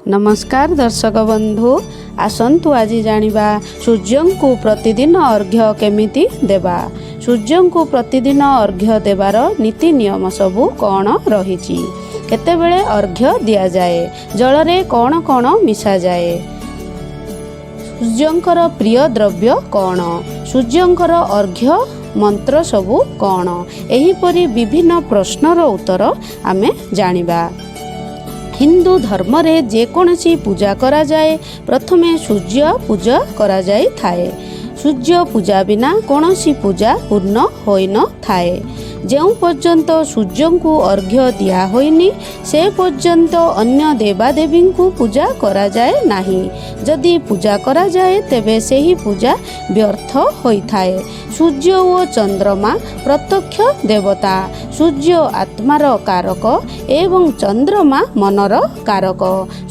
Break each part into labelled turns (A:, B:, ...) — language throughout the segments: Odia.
A: नमस्कार दर्शक बंधु आसंतु आज जानिबा सूर्य को प्रतिदिन अर्घ्य केमिति देबा। सूर्य को प्रतिदिन अर्घ्य देवार नीति नियम सबू कौन रहिछि, केतेबेले अर्घ्य दिया जाए, जल रे कौन कौन मिसा जाए, सूर्यंकर प्रिय द्रव्य कौन, सूर्यंकर अर्घ्य मंत्र सबू कौन, एहिपरि विभिन्न प्रश्नर उत्तर आमे जानिबा। हिंदू धर्म रे जेकोसी पूजा करा जाए प्रथमे सूर्य पूजा करा जाए थाए। सूर्य पूजा बिना कोनोसी पूजा पूर्ण होई न थाए। जो पर्यंत सूर्य को अर्घ्य दिया होइनी से पर्यंत अन्य देवादेवी को पूजा करा जाए नाही। जदि पूजा करा जाए तेबे सेही पूजा व्यर्थ होई थाए। सूर्य और चंद्रमा प्रत्यक्ष देवता। सूर्य आत्मार कारक एवं चंद्रमा मनर कारक।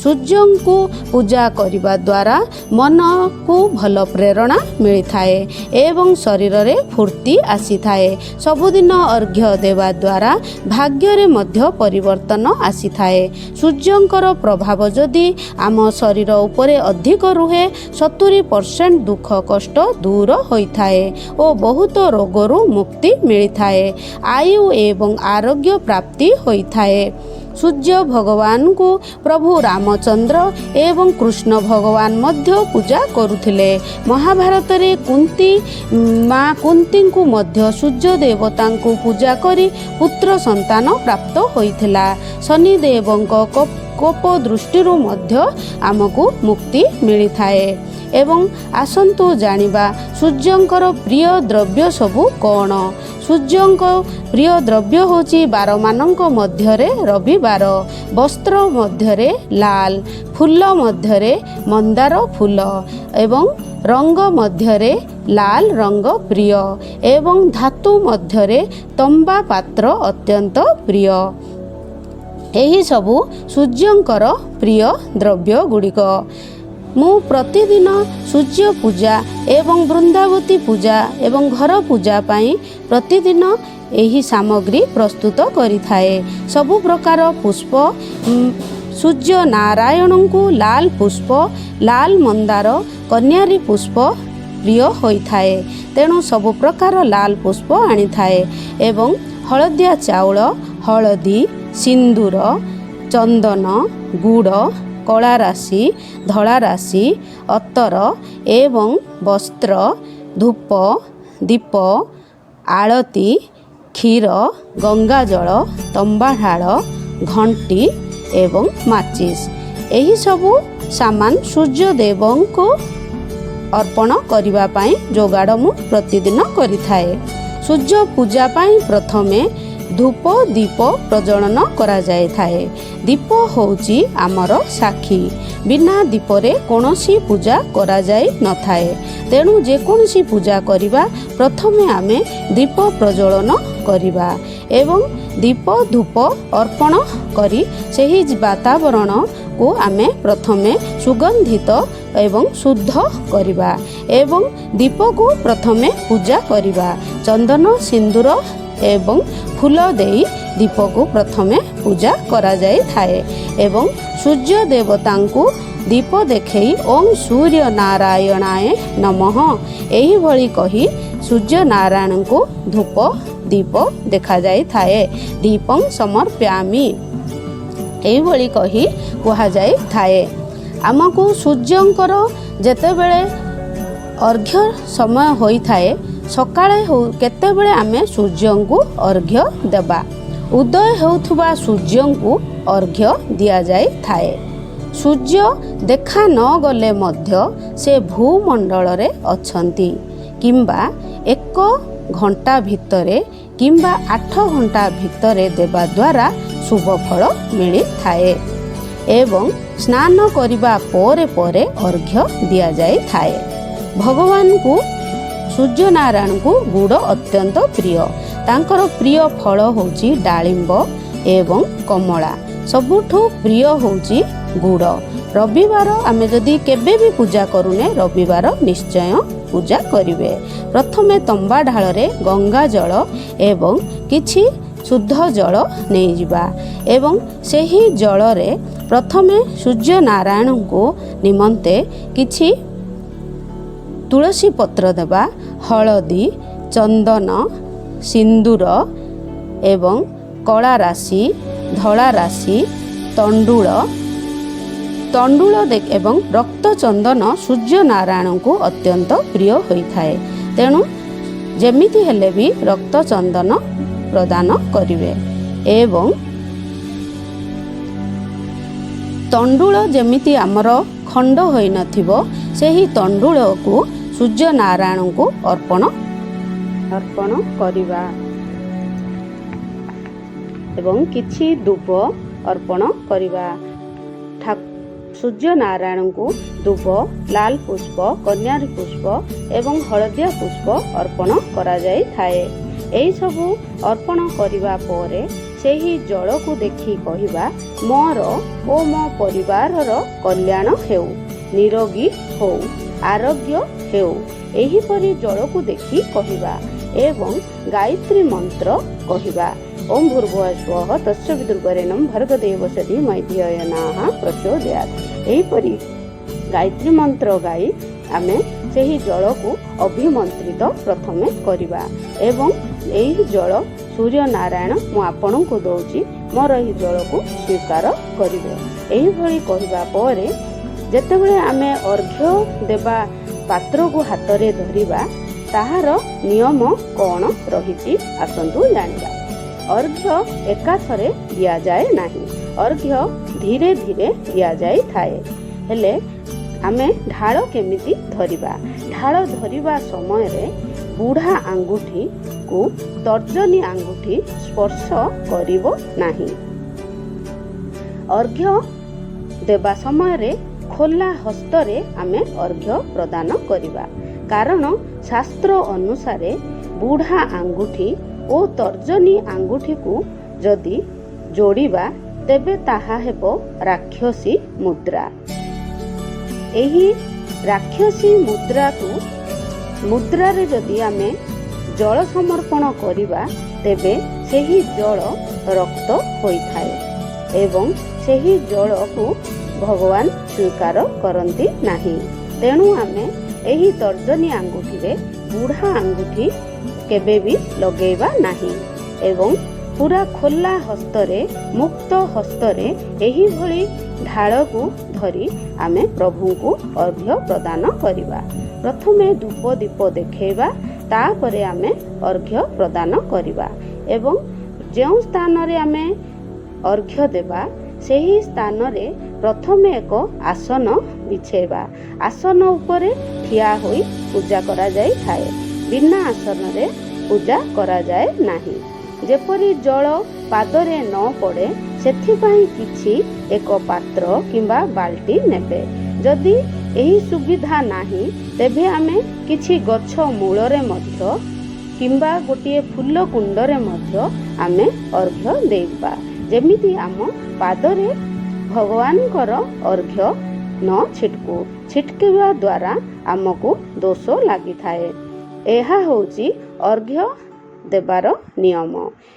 A: सूर्य को पूजा करिबा द्वारा मन को भल प्रेरणा मिली थाए एवं शरीर रे फुर्ती आसी थाए। सबुदिन अर्घ्य देवा द्वारा भाग्य रे मध्य परिवर्तन आसी थाए। सूर्यंकर प्रभाव जदि आम शरीर उपरे अधिक रुहे 70% दुख कष्ट दूर होई थाए और बहुत रोगरू मुक्ति मिली थाए। आयु एवं आरोग्य प्राप्ति होई थाए। सूर्य भगवान को प्रभु रामचंद्र एवं कृष्ण भगवान मध्य पूजा करुथिले। महाभारत रे कुंती माँ कुंती को मध्य सूर्य देवता को पूजा करी पुत्र संतान प्राप्त होइथिला। शनि देवंक कोप दृष्टि मध्य आमको मुक्ति मिली थाए। एवं आसंतु जानिबा सूर्यंकर प्रिय द्रव्य सबू कौन। सूर्यंक प्रिय द्रव्य होची बार मानक मध्यरे रविवार, वस्त्र मध्यरे लाल, फूल मध्यरे मंदार फूल एवं रंग मध्यरे लाल रंग प्रिय एवं धातु मध्यरे तंबा पात्र अत्यंत प्रिय। एही सबू सूर्यंकर प्रिय द्रव्य गुड़िक। मु प्रतिदिन सूर्य पूजा एवं वृंदावती पूजा एवं घर पूजा पाई प्रतिदिन एही सामग्री प्रस्तुत करि थाए। सबु प्रकार पुष्प सूर्य नारायण को लाल पुष्प, लाल मंदार, कन्यारी पुष्प प्रिय होई थाए। तेणु सबु प्रकार लाल पुष्प आनी थाए एवं हलदिया चाउल, हलदी, सिंदूर, चंदन, गुड़, कला राशि, धला राशि, अतर एवं वस्त्र, धूप, दीप, आलती, क्षीर, गंगाजल, तंबाढाल, घंटी एवं माचिस एही सबू सामान सूर्य देवं को अर्पण करिबा पाई जोगाड़ मु प्रतिदिन करि थाए। सूर्य पूजा पाई प्रथमे धूप दीप प्रज्वलन करा जाए थाए। दीप होची आमर साक्षी। बिना दीपरे कोनोसी पूजा करा जाए न थाए। तेणु जेकोसी पूजा करिबा प्रथमे आमे दीप प्रज्वलन करिबा एवं दीप धूप अर्पण करी सेही वातावरण को आमे प्रथमे सुगंधित एवं शुद्ध करिबा एवं दीप को प्रथमे पूजा करिबा। चंदन सिंदूर एवं फूल देई दीप को प्रथमे पूजा करा जाए थाए एवं सूर्य देवता को दीप देखई ओम सूर्य नारायणाय नमः एही भली कही सूर्य नारायण को धूप दीप देखा जाए थाए। दीपं समर्प्यामि एही भली कही कहा जाए थाए। आमको सूर्यंकर जेतेबेले अर्घ्य समय होई थाए सकाळे केतेबेले आमे सूर्य को अर्घ्य देबा। उदय होउथुबा सूर्य को अर्घ्य दिया जाए थाए। सूर्य देखा न गले मध्य से भूमंडल रे अछंती किंबा 1 घंटा भितरे किंबा 8 घंटा भितरे देबा द्वारा शुभ फल मिली थाए एवं स्नान करिबा पोरे पोरे अर्घ्य दिया जाए थाए। भगवान को सूर्य नारायण को गुड़ अत्यंत प्रिय। तांकर प्रिय फल होची डालिंब एवं कमला। सबुठु प्रिय होची गुड़। रविवार आमे जदि केबे भी पूजा करूने रविवार निश्चय पूजा करिवे। प्रथमे तंबा ढाल रे गंगा जल एवं किछि ଶୁଦ୍ଧ ଜଳ ନେଇଯିବା ଏବଂ ସେହି ଜଳରେ ପ୍ରଥମେ ସୂର୍ଯ୍ୟ ନାରାୟଣଙ୍କୁ ନିମନ୍ତେ କିଛି ତୁଳସୀ ପତ୍ର ଦେବା, ହଳଦୀ, ଚନ୍ଦନ, ସିନ୍ଦୁର ଏବଂ କଳା ରାଶି, ଧଳା ରାଶି, ତଣ୍ଡୁଳ ଏବଂ ରକ୍ତ ଚନ୍ଦନ ସୂର୍ଯ୍ୟ ନାରାୟଣଙ୍କୁ ଅତ୍ୟନ୍ତ ପ୍ରିୟ ହୋଇଥାଏ। ତେଣୁ ଯେମିତି ହେଲେ ବି ରକ୍ତ ଚନ୍ଦନ ପ୍ରଦାନ କରିବେ ଏବଂ ତଣ୍ଡୁଳ ଯେମିତି ଆମର ଖଣ୍ଡ ହୋଇନଥିବ ସେହି ତଣ୍ଡୁଳକୁ ସୂର୍ଯ୍ୟ ନାରାୟଣଙ୍କୁ ଅର୍ପଣ କରିବା ଏବଂ କିଛି ଦୁବ ଅର୍ପଣ କରିବା। ସୂର୍ଯ୍ୟ ନାରାୟଣଙ୍କୁ ଦୁବ, ଲାଲ ପୁଷ୍ପ, କନ୍ୟାରୀ ପୁଷ୍ପ ଏବଂ ହଳଦିଆ ପୁଷ୍ପ ଅର୍ପଣ କରାଯାଇଥାଏ। ଏହିସବୁ ଅର୍ପଣ କରିବା ପରେ ସେହି ଜଳକୁ ଦେଖି କହିବା, ମୋର ଓ ମୋ ପରିବାରର କଲ୍ୟାଣ ହେଉ, ନିରୋଗୀ ହେଉ, ଆରୋଗ୍ୟ ହେଉ। ଏହିପରି ଜଳକୁ ଦେଖି କହିବା ଏବଂ ଗାୟତ୍ରୀ ମନ୍ତ୍ର କହିବା। ଓಂ ଭୂର୍ଭୁବଃ ସ୍ୱଃ ତତ୍ସବିତୁର୍ବରେଣ୍ୟଂ ଭର୍ଗୋ ଦେବସ୍ୟ ଧୀମହି ଧିୟୋ ୟୋ ନଃ ପ୍ରଚୋଦୟାତ୍। ଏହିପରି ଗାୟତ୍ରୀ ମନ୍ତ୍ର ଗାଇ ଆମେ ସେହି ଜଳକୁ ଅଭିମନ୍ତ୍ରିତ ପ୍ରଥମେ କରିବା ଏବଂ ଏହି ଜଳ ସୂର୍ଯ୍ୟ ନାରାୟଣ ମୁଁ ଆପଣଙ୍କୁ ଦେଉଛି, ମୋର ଏହି ଜଳକୁ ସ୍ୱୀକାର କରିବେ। ଏହିଭଳି କହିବା ପରେ ଯେତେବେଳେ ଆମେ ଅର୍ଘ୍ୟ ଦେବା ପାତ୍ରକୁ ହାତରେ ଧରିବା, ତାହାର ନିୟମ କ'ଣ ରହିଛି ଆସନ୍ତୁ ଜାଣିବା। ଅର୍ଘ୍ୟ ଏକାଥରେ ଦିଆଯାଏ ନାହିଁ, ଅର୍ଘ୍ୟ ଧୀରେ ଧୀରେ ଦିଆଯାଇଥାଏ। ହେଲେ ଆମେ ଢାଳ କେମିତି ଧରିବା? ଢାଳ ଧରିବା ସମୟରେ ବୁଢ଼ା ଆଙ୍ଗୁଠିକୁ ତର୍ଜନୀ ଆଙ୍ଗୁଠି ସ୍ପର୍ଶ କରିବ ନାହିଁ। ଅର୍ଘ୍ୟ ଦେବା ସମୟରେ ଖୋଲା ହସ୍ତରେ ଆମେ ଅର୍ଘ୍ୟ ପ୍ରଦାନ କରିବା, କାରଣ ଶାସ୍ତ୍ର ଅନୁସାରେ ବୁଢ଼ା ଆଙ୍ଗୁଠି ଓ ତର୍ଜନୀ ଆଙ୍ଗୁଠିକୁ ଯଦି ଯୋଡ଼ିବା ତେବେ ତାହା ହେବ ରାକ୍ଷସୀ ମୁଦ୍ରା। ଏହି ରାକ୍ଷସୀ ମୁଦ୍ରାରେ ଯଦି ଆମେ ଜଳ ସମର୍ପଣ କରିବା ତେବେ ସେହି ଜଳ ରକ୍ତ ହୋଇଥାଏ ଏବଂ ସେହି ଜଳକୁ ଭଗବାନ ସ୍ୱୀକାର କରନ୍ତି ନାହିଁ। ତେଣୁ ଆମେ ଏହି ତର୍ଜନୀ ଆଙ୍ଗୁଠିରେ ବୁଢ଼ା ଆଙ୍ଗୁଠି କେବେ ବି ଲଗେଇବା ନାହିଁ ଏବଂ ପୁରା ଖୋଲା ହସ୍ତରେ, ମୁକ୍ତ ହସ୍ତରେ ଏହିଭଳି ଢାଳକୁ ଧରି ଆମେ ପ୍ରଭୁଙ୍କୁ ଅର୍ଘ୍ୟ ପ୍ରଦାନ କରିବା। ପ୍ରଥମେ ଧୂପ ଦୀପ ଦେଖାଇବା, ତାପରେ ଆମେ ଅର୍ଘ୍ୟ ପ୍ରଦାନ କରିବା ଏବଂ ଯେଉଁ ସ୍ଥାନରେ ଆମେ ଅର୍ଘ୍ୟ ଦେବା ସେହି ସ୍ଥାନରେ ପ୍ରଥମେ ଏକ ଆସନ ବିଛେଇବା। ଆସନ ଉପରେ ଠିଆ ହୋଇ ପୂଜା କରାଯାଇଥାଏ, ବିନା ଆସନରେ ପୂଜା କରାଯାଏ ନାହିଁ। ଯେପରି ଜଳ ପାଦରେ ନ ପଡ଼େ ସେଥିପାଇଁ କିଛି ଏକ ପାତ୍ର କିମ୍ବା ବାଲ୍ଟି ନେବେ। ଯଦି ଏହି ସୁବିଧା ନାହିଁ ତେବେ ଆମେ କିଛି ଗଛ ମୂଳରେ ମଧ୍ୟ କିମ୍ବା ଗୋଟିଏ ଫୁଲ କୁଣ୍ଡରେ ମଧ୍ୟ ଆମେ ଅର୍ଘ୍ୟ ଦେଇବା, ଯେମିତି ଆମ ପାଦରେ ଭଗବାନଙ୍କର ଅର୍ଘ୍ୟ ନ ଛିଟକୁ। ଛିଟକିବା ଦ୍ୱାରା ଆମକୁ ଦୋଷ ଲାଗିଥାଏ। ଏହା ହେଉଛି ଅର୍ଘ୍ୟ ଦେବାର ନିୟମ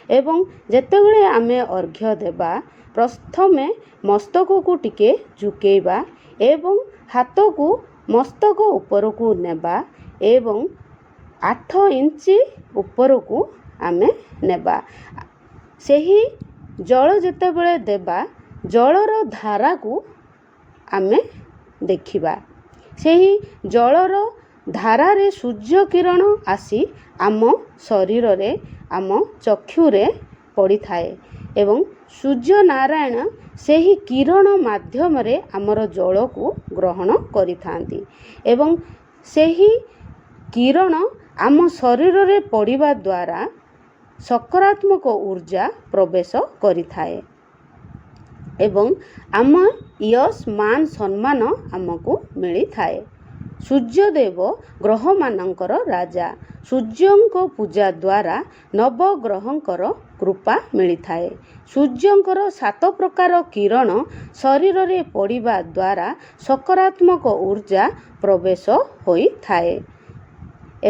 A: ଏବଂ ଯେତେବେଳେ ଆମେ ଅର୍ଘ୍ୟ ଦେବା ପ୍ରଥମେ ମସ୍ତକକୁ ଟିକେ ଝୁକେଇବା ଏବଂ ହାତକୁ ମସ୍ତକ ଉପରକୁ ନେବା ଏବଂ 8 ଇଞ୍ଚ ଉପରକୁ ଆମେ ନେବା। ସେହି ଜଳ ଯେତେବେଳେ ଦେବା ଜଳର ଧାରାକୁ ଆମେ ଦେଖିବା। ସେହି ଜଳର ଧାରାରେ ସୂର୍ଯ୍ୟ କିରଣ ଆସି ଆମ ଶରୀରରେ, ଆମ ଚକ୍ଷୁରେ ପଡ଼ିଥାଏ ଏବଂ ସୂର୍ଯ୍ୟ ନାରାୟଣ ସେହି କିରଣ ମାଧ୍ୟମରେ ଆମର ଜଳକୁ ଗ୍ରହଣ କରିଥାନ୍ତି ଏବଂ ସେହି କିରଣ ଆମ ଶରୀରରେ ପଡ଼ିବା ଦ୍ୱାରା ସକାରାତ୍ମକ ଉର୍ଜା ପ୍ରବେଶ କରିଥାଏ ଏବଂ ଆମ ୟଶ ମାନ ସମ୍ମାନ ଆମକୁ ମିଳିଥାଏ। ସୂର୍ଯ୍ୟଦେବ ଗ୍ରହମାନଙ୍କର ରାଜା। ସୂର୍ଯ୍ୟଙ୍କ ପୂଜା ଦ୍ୱାରା ନବଗ୍ରହଙ୍କର କୃପା ମିଳିଥାଏ। ସୂର୍ଯ୍ୟଙ୍କର 7 ପ୍ରକାର କିରଣ ଶରୀରରେ ପଡ଼ିବା ଦ୍ୱାରା ସକାରାତ୍ମକ ଉର୍ଜା ପ୍ରବେଶ ହୋଇଥାଏ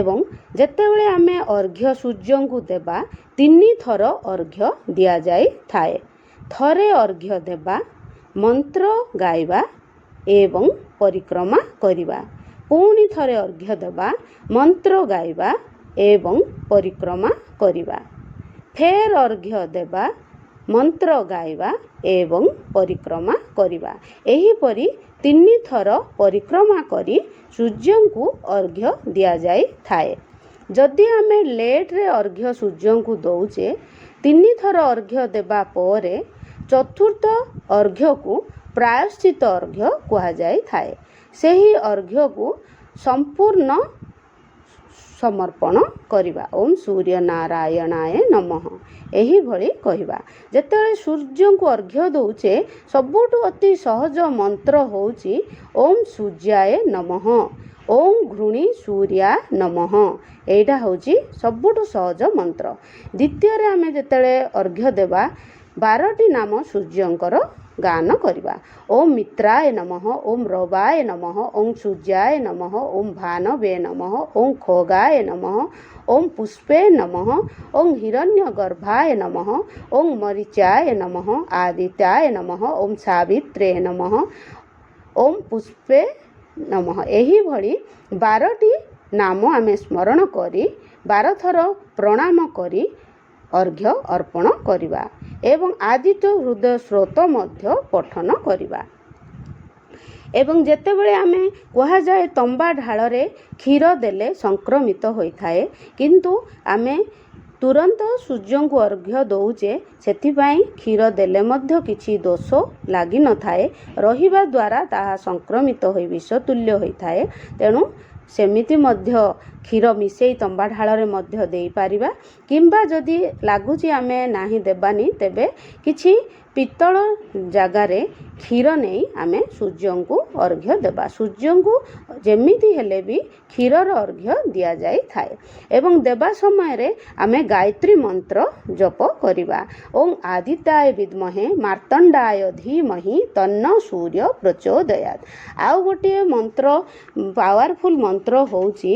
A: ଏବଂ ଯେତେବେଳେ ଆମେ ଅର୍ଘ୍ୟ ସୂର୍ଯ୍ୟଙ୍କୁ ଦେବା 3 ଥର ଅର୍ଘ୍ୟ ଦିଆଯାଇଥାଏ। ଥରେ ଅର୍ଘ୍ୟ ଦେବା, ମନ୍ତ୍ର ଗାଇବା ଏବଂ ପରିକ୍ରମା କରିବା। ପୁଣି ଥରେ ଅର୍ଘ୍ୟ ଦେବା, ମନ୍ତ୍ର ଗାଇବା ଏବଂ ପରିକ୍ରମା କରିବା। ଫେର ଅର୍ଘ୍ୟ ଦେବା, ମନ୍ତ୍ର ଗାଇବା ଏବଂ ପରିକ୍ରମା କରିବା। ଏହିପରି 3 ଥର ପରିକ୍ରମା କରି ସୂର୍ଯ୍ୟଙ୍କୁ ଅର୍ଘ୍ୟ ଦିଆଯାଇଥାଏ। ଯଦି ଆମେ ଲେଟ୍ରେ ଅର୍ଘ୍ୟ ସୂର୍ଯ୍ୟଙ୍କୁ ଦେଉଛେ, 3 ଥର ଅର୍ଘ୍ୟ ଦେବା ପରେ ଚତୁର୍ଥ ଅର୍ଘ୍ୟକୁ ପ୍ରାୟଶ୍ଚିତ ଅର୍ଘ୍ୟ କୁହାଯାଇଥାଏ। ସେହି ଅର୍ଘ୍ୟକୁ ସମ୍ପୂର୍ଣ୍ଣ ସମର୍ପଣ କରିବା। ଓମ୍ ସୂର୍ଯ୍ୟ ନାରାୟଣାୟ ନମଃ ଏହିଭଳି କହିବା। ଯେତେବେଳେ ସୂର୍ଯ୍ୟଙ୍କୁ ଅର୍ଘ୍ୟ ଦେଉଛେ, ସବୁଠୁ ଅତି ସହଜ ମନ୍ତ୍ର ହେଉଛି ଓମ୍ ସୂର୍ଯ୍ୟାୟ ନମଃ, ଓମ୍ ଘୃଣୀ ସୂର୍ଯ୍ୟା ନମଃ। ଏଇଟା ହେଉଛି ସବୁଠୁ ସହଜ ମନ୍ତ୍ର। ଦ୍ୱିତୀୟରେ ଆମେ ଯେତେବେଳେ ଅର୍ଘ୍ୟ ଦେବା, 12ଟି ନାମ ସୂର୍ଯ୍ୟଙ୍କର ଗାନ କରିବା। ଓମ୍ ମିତ୍ରାୟ ନମଃ, ଓମ୍ ରବାୟ ନମଃ, ଓମ୍ ସୂର୍ଯ୍ୟାୟ ନମଃ, ଓମ୍ ଭାନବେ ନମଃ, ଓମ୍ ଖଗାୟ ନମଃ, ଓମ୍ ପୁଷ୍ପେ ନମଃ, ଓମ୍ ହିରଣ୍ୟଗର୍ଭାୟ ନମଃ, ଓମ୍ ମରିଚାୟ ନମଃ, ଆଦିତ୍ୟାୟ ନମଃ, ଓମ୍ ସାବିତ୍ରେ ନମଃ, ଓମ୍ ପୁଷ୍ପେ ନମଃ। ଏହିଭଳି 12ଟି ନାମ ଆମେ ସ୍ମରଣ କରି 12 ଥର ପ୍ରଣାମ କରି ଅର୍ଘ୍ୟ ଅର୍ପଣ କରିବା ଏବଂ ଆଦିତ୍ୟ ହୃଦୟ ସ୍ରୋତ ମଧ୍ୟ ପଠନ କରିବା। ଏବଂ ଯେତେବେଳେ ଆମେ କୁହାଯାଏ ତମ୍ବା ଢାଳରେ କ୍ଷୀର ଦେଲେ ସଂକ୍ରମିତ ହୋଇଥାଏ, କିନ୍ତୁ ଆମେ ତୁରନ୍ତ ସୂର୍ଯ୍ୟଙ୍କୁ ଅର୍ଘ୍ୟ ଦେଉଛେ, ସେଥିପାଇଁ କ୍ଷୀର ଦେଲେ ମଧ୍ୟ କିଛି ଦୋଷ ଲାଗିନଥାଏ। ରହିବା ଦ୍ୱାରା ତାହା ସଂକ୍ରମିତ ହୋଇ ବିଷତୁଲ୍ୟ ହୋଇଥାଏ। ତେଣୁ ସେମିତି ମଧ୍ୟ କ୍ଷୀର ମିଶାଇ ତମ୍ବା ଢାଳରେ ମଧ୍ୟ ଦେଇପାରିବା। କିମ୍ବା ଯଦି ଲାଗୁଛି ଆମେ ନାହିଁ ଦେବାନି, ତେବେ କିଛି ପିତ୍ତଳ ଜାଗାରେ କ୍ଷୀର ନେଇ ଆମେ ସୂର୍ଯ୍ୟଙ୍କୁ ଅର୍ଘ୍ୟ ଦେବା। ସୂର୍ଯ୍ୟଙ୍କୁ ଯେମିତି ହେଲେ ବି କ୍ଷୀରର ଅର୍ଘ୍ୟ ଦିଆଯାଇଥାଏ। ଏବଂ ଦେବା ସମୟରେ ଆମେ ଗାୟତ୍ରୀ ମନ୍ତ୍ର ଜପ କରିବା। ଓମ୍ ଆଦିତ୍ୟାୟ ବିଦ୍ମହେ ମାର୍ତ୍ତଣ୍ଡାୟ ଧୀମହି ତନ୍ନ ସୂର୍ଯ୍ୟ ପ୍ରଚୋଦୟାତ୍। ଆଉ ଗୋଟିଏ ମନ୍ତ୍ର, ପାୱାରଫୁଲ୍ ମନ୍ତ୍ର ହେଉଛି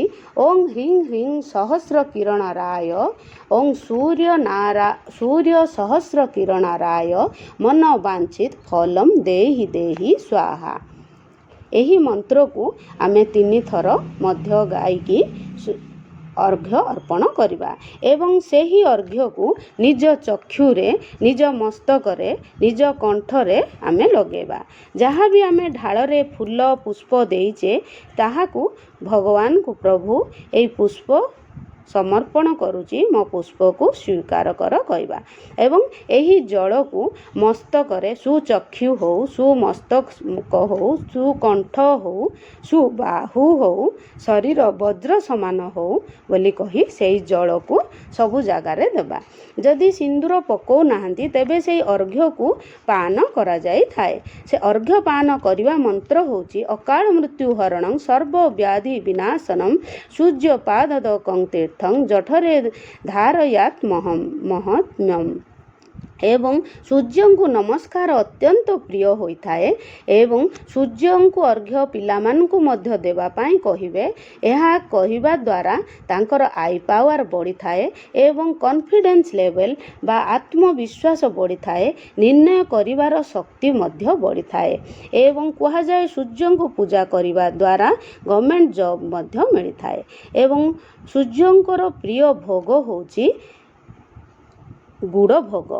A: ଓମ୍ ହ୍ରିଂ ହ୍ରିଂ ସହସ୍ର କିରଣରାୟ, ଓମ୍ ସୂର୍ଯ୍ୟ ସହସ୍ର କିରଣରାୟ ମନ ବାଞ୍ଛିତ ଫଲମ୍ ଦେହି ଦେହି ସ୍ୱାହା। ଏହି ମନ୍ତ୍ରକୁ ଆମେ 3 ଥର ମଧ୍ୟ ଗାଇକି ଅର୍ଘ୍ୟ ଅର୍ପଣ କରିବା ଏବଂ ସେହି ଅର୍ଘ୍ୟକୁ ନିଜ ଚକ୍ଷୁରେ, ନିଜ ମସ୍ତକରେ, ନିଜ କଣ୍ଠରେ ଆମେ ଲଗାଇବା। ଯାହା ବି ଆମେ ଢାଳରେ ଫୁଲ ପୁଷ୍ପ ଦେଇଛେ, ତାହାକୁ ଭଗବାନଙ୍କୁ ପ୍ରଭୁ ଏହି ପୁଷ୍ପ ସମର୍ପଣ କରୁଛି, ମୋ ପୁଷ୍ପକୁ ସ୍ୱୀକାର କର କହିବା ଏବଂ ଏହି ଜଳକୁ ମସ୍ତକରେ, ସୁଚକ୍ଷୁ ହେଉ, ସୁମସ୍ତକ ହେଉ, ସୁକଣ୍ଠ ହେଉ, ସୁବାହୁ ହେଉ, ଶରୀର ବଜ୍ର ସମାନ ହେଉ ବୋଲି କହି ସେହି ଜଳକୁ ସବୁ ଜାଗାରେ ଦେବା। ଯଦି ସିନ୍ଦୁର ପକାଉନାହାନ୍ତି, ତେବେ ସେହି ଅର୍ଘ୍ୟକୁ ପାନ କରାଯାଇଥାଏ। ସେ ଅର୍ଘ୍ୟ ପାନ କରିବା ମନ୍ତ୍ର ହେଉଛି ଅକାଳ ମୃତ୍ୟୁ ହରଣଂ ସର୍ବବ୍ୟାଧି ବିନାଶନଂ ସୂର୍ଯ୍ୟପାଦକଂ ତୀର୍ଥଂ ଜଠରେ ଧାରୟାତ୍ ମହାତ୍ମ୍ୟମ୍। ଏବଂ ସୂର୍ଯ୍ୟଙ୍କୁ ନମସ୍କାର ଅତ୍ୟନ୍ତ ପ୍ରିୟ ହୋଇଥାଏ ଏବଂ ସୂର୍ଯ୍ୟଙ୍କୁ ଅର୍ଘ୍ୟ ପିଲାମାନଙ୍କୁ ମଧ୍ୟ ଦେବା ପାଇଁ କହିବେ। ଏହା କହିବା ଦ୍ୱାରା ତାଙ୍କର ଆଇ ପାୱାର ବଢ଼ିଥାଏ ଏବଂ କନଫିଡେନ୍ସ ଲେଭେଲ୍ ବା ଆତ୍ମବିଶ୍ୱାସ ବଢ଼ିଥାଏ। ନିର୍ଣ୍ଣୟ କରିବାର ଶକ୍ତି ମଧ୍ୟ ବଢ଼ିଥାଏ ଏବଂ କୁହାଯାଏ ସୂର୍ଯ୍ୟଙ୍କୁ ପୂଜା କରିବା ଦ୍ୱାରା ଗଭର୍ଣ୍ଣମେଣ୍ଟ ଜବ୍ ମଧ୍ୟ ମିଳିଥାଏ। ଏବଂ ସୂର୍ଯ୍ୟଙ୍କର ପ୍ରିୟ ଭୋଗ ହେଉଛି ଗୁଡ଼ ଭୋଗ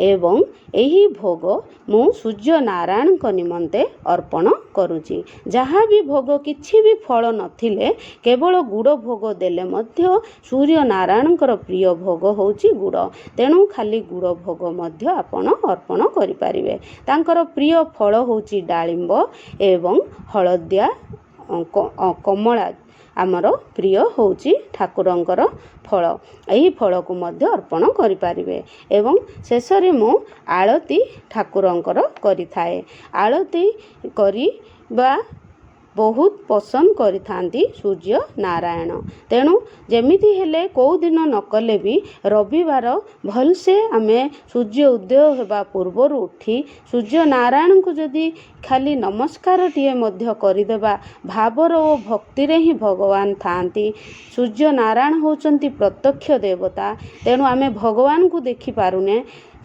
A: ଏବଂ ଏହି ଭୋଗ ମୁଁ ସୂର୍ଯ୍ୟ ନାରାୟଣଙ୍କ ନିମନ୍ତେ ଅର୍ପଣ କରୁଛି। ଯାହା ବି ଭୋଗ, କିଛି ବି ଫଳ ନଥିଲେ କେବଳ ଗୁଡ଼ ଭୋଗ ଦେଲେ ମଧ୍ୟ ସୂର୍ଯ୍ୟ ନାରାୟଣଙ୍କର ପ୍ରିୟ ଭୋଗ ହେଉଛି ଗୁଡ଼। ତେଣୁ ଖାଲି ଗୁଡ଼ ଭୋଗ ମଧ୍ୟ ଆପଣ ଅର୍ପଣ କରିପାରିବେ। ତାଙ୍କର ପ୍ରିୟ ଫଳ ହେଉଛି ଡାଳିମ୍ବ ଏବଂ ହଳଦିଆ କମଳା ଆମର ପ୍ରିୟ ହେଉଛି ଠାକୁରଙ୍କର ଫଳ। ଏହି ଫଳକୁ ମଧ୍ୟ ଅର୍ପଣ କରିପାରିବେ ଏବଂ ଶେଷରେ ମୁଁ ଆଳତି ଠାକୁରଙ୍କର କରିଥାଏ। ଆଳତି କରିବା ବହୁତ ପସନ୍ଦ କରିଥାନ୍ତି ସୂର୍ଯ୍ୟ ନାରାୟଣ। ତେଣୁ ଯେମିତି ହେଲେ କେଉଁ ଦିନ ନ କଲେ ବି ରବିବାର ଭଲସେ ଆମେ ସୂର୍ଯ୍ୟ ଉଦୟ ହେବା ପୂର୍ବରୁ ଉଠି ସୂର୍ଯ୍ୟ ନାରାୟଣଙ୍କୁ ଯଦି ଖାଲି ନମସ୍କାରଟିଏ ମଧ୍ୟ କରିଦେବା, ଭାବର ଓ ଭକ୍ତିରେ ହିଁ ଭଗବାନ ଥାଆନ୍ତି। ସୂର୍ଯ୍ୟ ନାରାୟଣ ହେଉଛନ୍ତି ପ୍ରତ୍ୟକ୍ଷ ଦେବତା। ତେଣୁ ଆମେ ଭଗବାନଙ୍କୁ ଦେଖିପାରୁନେ,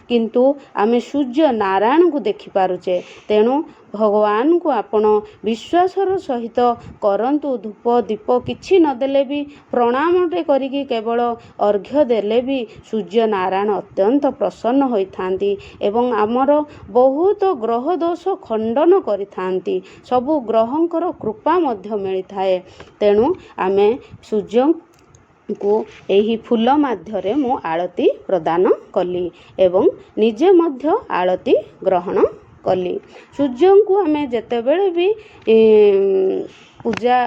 A: କିନ୍ତୁ ଆମେ ସୂର୍ଯ୍ୟ ନାରାୟଣଙ୍କୁ ଦେଖିପାରୁଛେ। ତେଣୁ ଭଗବାନଙ୍କୁ ଆପଣ ବିଶ୍ୱାସର ସହିତ କରନ୍ତୁ। ଧୂପ ଦୀପ କିଛି ନଦେଲେ ବି ପ୍ରଣାମଟେ କରିକି କେବଳ ଅର୍ଘ୍ୟ ଦେଲେ ବି ସୂର୍ଯ୍ୟ ନାରାୟଣ ଅତ୍ୟନ୍ତ ପ୍ରସନ୍ନ ହୋଇଥାନ୍ତି ଏବଂ ଆମର ବହୁତ ଗ୍ରହ ଦୋଷ ଖଣ୍ଡନ କରିଥାନ୍ତି। ସବୁ ଗ୍ରହଙ୍କର କୃପା ମଧ୍ୟ ମିଳିଥାଏ। ତେଣୁ ଆମେ ସୂର୍ଯ୍ୟଙ୍କୁ ଏହି ଫୁଲ ମାଧ୍ୟମରେ ମୁଁ ଆଳତି ପ୍ରଦାନ କଲି ଏବଂ ନିଜେ ମଧ୍ୟ ଆଳତି ଗ୍ରହଣ କଲି। ସୂର୍ଯ୍ୟଙ୍କୁ ଆମେ ଯେତେବେଳେ ବି ପୂଜା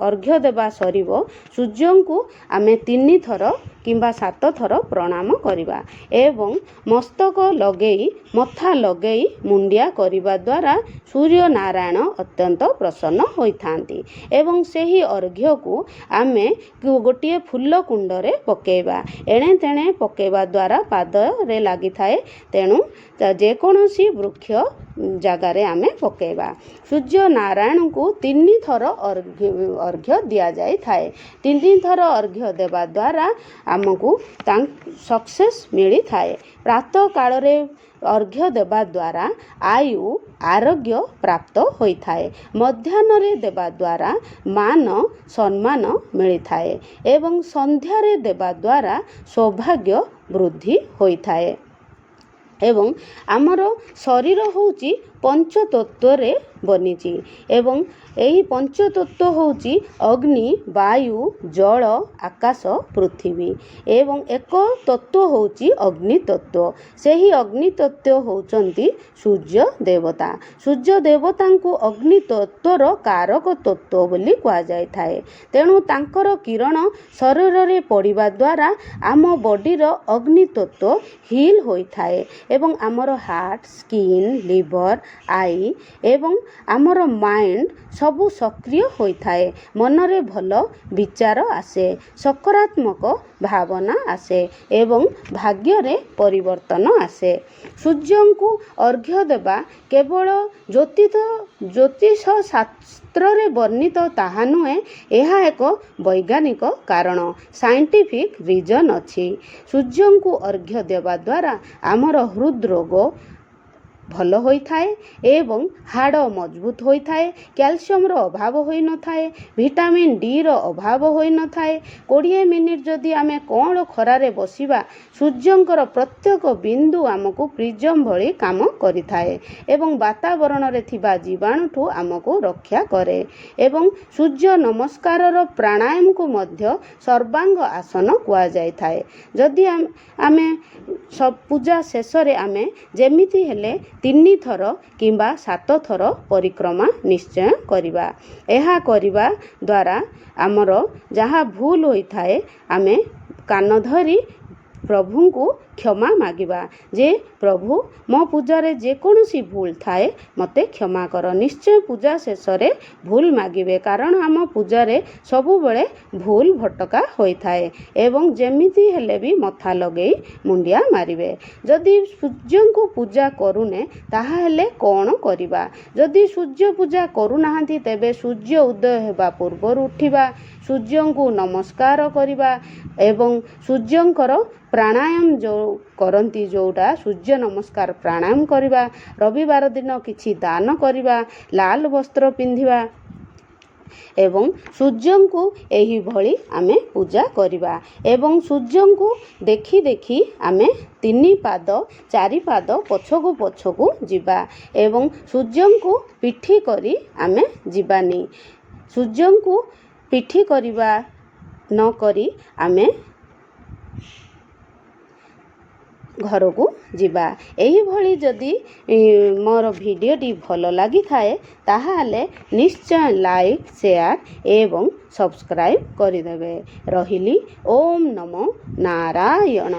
A: ଅର୍ଘ୍ୟ ଦେବା ସରିବ, ସୂର୍ଯ୍ୟଙ୍କୁ ଆମେ 3 ଥର କିମ୍ବା 7 ଥର ପ୍ରଣାମ କରିବା ଏବଂ ମସ୍ତକ ଲଗେଇ ମଥା ଲଗେଇ ମୁଣ୍ଡିଆ କରିବା ଦ୍ୱାରା ସୂର୍ଯ୍ୟ ନାରାୟଣ ଅତ୍ୟନ୍ତ ପ୍ରସନ୍ନ ହୋଇଥାନ୍ତି ଏବଂ ସେହି ଅର୍ଘ୍ୟକୁ ଆମେ ଗୋଟିଏ ଫୁଲ କୁଣ୍ଡରେ ପକାଇବା। ଏଣେ ତେଣେ ପକାଇବା ଦ୍ୱାରା ପାଦରେ ଲାଗିଥାଏ। ତେଣୁ ଯେକୌଣସି ବୃକ୍ଷ ଜାଗାରେ ଆମେ ପକାଇବା। ସୂର୍ଯ୍ୟ ନାରାୟଣଙ୍କୁ 3 ଥର ଅର୍ଘ୍ୟ ଦିଆଯାଇଥାଏ। 3 ଥର ଅର୍ଘ୍ୟ ଦେବା ଦ୍ୱାରା ଆମକୁ ସକ୍ସେସ୍ ମିଳିଥାଏ। ପ୍ରାତଃ କାଳରେ ଅର୍ଘ୍ୟ ଦେବା ଦ୍ୱାରା ଆୟୁ ଆରୋଗ୍ୟ ପ୍ରାପ୍ତ ହୋଇଥାଏ। ମଧ୍ୟାହ୍ନରେ ଦେବା ଦ୍ୱାରା ମାନ ସମ୍ମାନ ମିଳିଥାଏ ଏବଂ ସନ୍ଧ୍ୟାରେ ଦେବା ଦ୍ୱାରା ସୌଭାଗ୍ୟ ବୃଦ୍ଧି ହୋଇଥାଏ। ଏବଂ ଆମର ଶରୀର ହେଉଛି ପଞ୍ଚତତ୍ତ୍ୱରେ ବନିଛି ଏବଂ ଏହି ପଞ୍ଚତତ୍ତ୍ୱ ହେଉଛି ଅଗ୍ନି, ବାୟୁ, ଜଳ, ଆକାଶ, ପୃଥିବୀ ଏବଂ ଏକ ତତ୍ତ୍ୱ ହେଉଛି ଅଗ୍ନି ତତ୍ତ୍ୱ। ସେହି ଅଗ୍ନି ତତ୍ତ୍ୱ ହେଉଛନ୍ତି ସୂର୍ଯ୍ୟ ଦେବତା। ସୂର୍ଯ୍ୟ ଦେବତାଙ୍କୁ ଅଗ୍ନି ତତ୍ତ୍ୱର କାରକ ତତ୍ତ୍ୱ ବୋଲି କୁହାଯାଇଥାଏ। ତେଣୁ ତାଙ୍କର କିରଣ ଶରୀରରେ ପଡ଼ିବା ଦ୍ୱାରା ଆମ ବଡ଼ିର ଅଗ୍ନି ତତ୍ତ୍ୱ ହିଲ୍ ହୋଇଥାଏ ଏବଂ ଆମର ହାର୍ଟ, ସ୍କିନ୍, ଲିଭର, ଆଇ ଏବଂ ଆମର ମାଇଣ୍ଡ ସବୁ ସକ୍ରିୟ ହୋଇଥାଏ। ମନରେ ଭଲ ବିଚାର ଆସେ, ସକାରାତ୍ମକ ଭାବନା ଆସେ ଏବଂ ଭାଗ୍ୟରେ ପରିବର୍ତ୍ତନ ଆସେ। ସୂର୍ଯ୍ୟଙ୍କୁ ଅର୍ଘ୍ୟ ଦେବା କେବଳ ଜ୍ୟୋତିଷ ଶାସ୍ତ୍ରରେ ବର୍ଣ୍ଣିତ ତାହା ନୁହେଁ, ଏହା ଏକ ବୈଜ୍ଞାନିକ କାରଣ, ସାଇଣ୍ଟିଫିକ୍ ରିଜନ୍ ଅଛି। ସୂର୍ଯ୍ୟଙ୍କୁ ଅର୍ଘ୍ୟ ଦେବା ଦ୍ୱାରା ଆମର ହୃଦରୋଗ ଭଲ ହୋଇଥାଏ ଏବଂ ହାଡ଼ ମଜବୁତ ହୋଇଥାଏ। କ୍ୟାଲସିୟମର ଅଭାବ ହୋଇନଥାଏ, ଭିଟାମିନ୍ ଡିର ଅଭାବ ହୋଇନଥାଏ। 20 ମିନିଟ୍ ଯଦି ଆମେ କଅଁଳ ଖରାରେ ବସିବା, ସୂର୍ଯ୍ୟଙ୍କର ପ୍ରତ୍ୟେକ ବିନ୍ଦୁ ଆମକୁ ପ୍ରିଜମ୍ ଭଳି କାମ କରିଥାଏ ଏବଂ ବାତାବରଣରେ ଥିବା ଜୀବାଣୁଠୁ ଆମକୁ ରକ୍ଷା କରେ। ଏବଂ ସୂର୍ଯ୍ୟ ନମସ୍କାରର ପ୍ରାଣାୟାମକୁ ମଧ୍ୟ ସର୍ବାଙ୍ଗ ଆସନ କୁହାଯାଇଥାଏ। ଯଦି ଆମେ ପୂଜା ଶେଷରେ ଆମେ ଯେମିତି ହେଲେ 3 ଥର କିମ୍ବା 7 ଥର ପରିକ୍ରମା ନିଶ୍ଚୟ କରିବା। ଏହା କରିବା ଦ୍ୱାରା ଆମର ଯାହା ଭୁଲ ହୋଇଥାଏ ଆମେ କାନ ଧରି ପ୍ରଭୁଙ୍କୁ କ୍ଷମା ମାଗିବା ଯେ ପ୍ରଭୁ ମୋ ପୂଜାରେ ଯେକୌଣସି ଭୁଲ ଥାଏ ମୋତେ କ୍ଷମା କର। ନିଶ୍ଚୟ ପୂଜା ଶେଷରେ ଭୁଲ ମାଗିବେ, କାରଣ ଆମ ପୂଜାରେ ସବୁବେଳେ ଭୁଲ ଭଟକା ହୋଇଥାଏ ଏବଂ ଯେମିତି ହେଲେ ବି ମଥା ଲଗେଇ ମୁଣ୍ଡିଆ ମାରିବେ। ଯଦି ସୂର୍ଯ୍ୟଙ୍କୁ ପୂଜା କରୁନେ ତାହେଲେ କ'ଣ କରିବା? ଯଦି ସୂର୍ଯ୍ୟ ପୂଜା କରୁନାହାନ୍ତି ତେବେ ସୂର୍ଯ୍ୟ ଉଦୟ ହେବା ପୂର୍ବରୁ ଉଠିବା, ସୂର୍ଯ୍ୟଙ୍କୁ ନମସ୍କାର କରିବା ଏବଂ ସୂର୍ଯ୍ୟଙ୍କର ପ୍ରାଣାୟାମ ଯେଉଁ କରନ୍ତି, ଯେଉଁଟା ସୂର୍ଯ୍ୟ ନମସ୍କାର ପ୍ରାଣାୟାମ କରିବା, ରବିବାର ଦିନ କିଛି ଦାନ କରିବା, ଲାଲ ବସ୍ତ୍ର ପିନ୍ଧିବା ଏବଂ ସୂର୍ଯ୍ୟଙ୍କୁ ଏହିଭଳି ଆମେ ପୂଜା କରିବା ଏବଂ ସୂର୍ଯ୍ୟଙ୍କୁ ଦେଖି ଦେଖି ଆମେ 3 ପାଦ 4 ପାଦ ପଛକୁ ପଛକୁ ଯିବା ଏବଂ ସୂର୍ଯ୍ୟଙ୍କୁ ପିଠି କରି ଆମେ ଯିବାନି। ସୂର୍ଯ୍ୟଙ୍କୁ ପିଠି କରିବା ନ କରି ଆମେ ଘରକୁ ଯିବା। ଏହିଭଳି ଯଦି ମୋର ଭିଡ଼ିଓଟି ଭଲ ଲାଗିଥାଏ ତାହେଲେ ନିଶ୍ଚୟ ଲାଇକ୍, ସେୟାର ଏବଂ ସବସ୍କ୍ରାଇବ୍ କରିଦେବେ। ରହିଲି। ଓମ୍ ନମୋ ନାରାୟଣ।